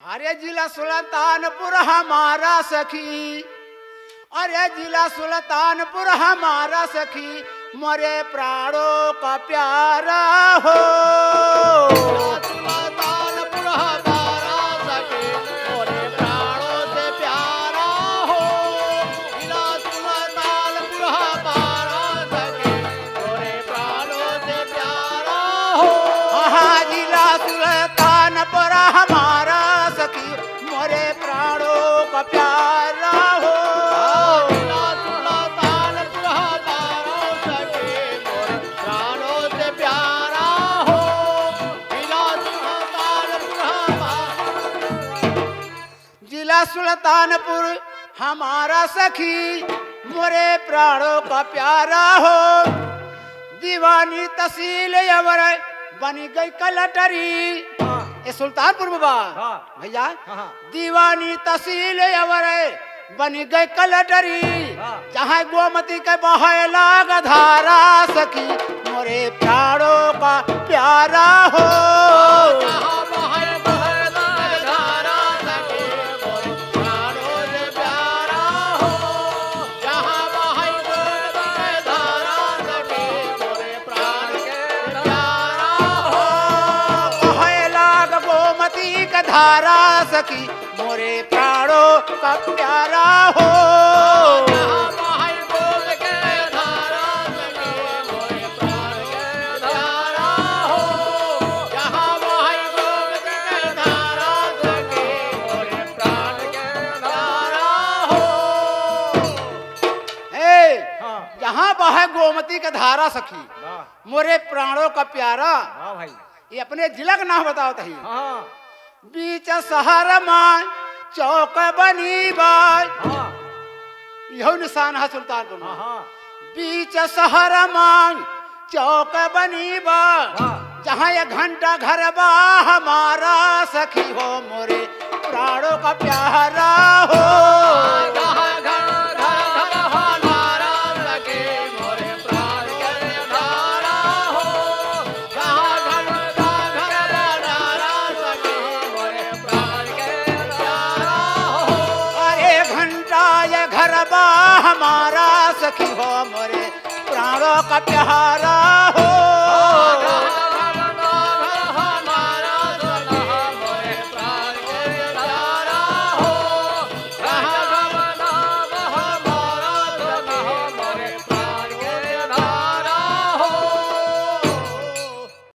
अरे जिला सुल्तानपुर हमारा सखी, अरे जिला सुल्तानपुर हमारा सखी, मरे प्राणों का प्यारा हो। सुल्तानपुर हमारा सखी, मरे प्राणों से प्यारा हो। जिला सुल्तानपुर हमारा सखी, मरे प्राणों से प्यारा हो। हाँ, जिला सुल्तानपुर हमारा सखी, मोरे प्राणों का प्यारा हो। जिला सुल्तानपुर हमारा सखी, मोरे प्राणों से प्यारा हो। जिला सुल्तानपुर जिला सुल्तानपुर हमारा सखी, मोरे प्राणों का प्यारा हो। दीवानी तहसील अवर बनी गई कलटरी, ये सुल्तानपुर में बात भैया। दीवानी तहसील अवर बनी गई कलटरी, जहाँ गोमती के बहे लाग धारा सखी, मोरे प्राणों का प्यारा हो। धारा सखी, मोरे प्राणों का प्यारा हो। जहाँ बहे गोमती का धारा सखी, मोरे प्राणों का प्यारा। ये अपने जिला का नाम बताओ तही। बीच शहर में चौक बनी बाय, यहो निशान है सुल्तानपुर में। बीच शहर में चौक बनी बाय, जहाँ ये घंटा घर बा हमारा सखी हो, मोरे प्राणों का प्यारा हो। हमारा सखी हो, मोरे प्राणों का प्यारा हो।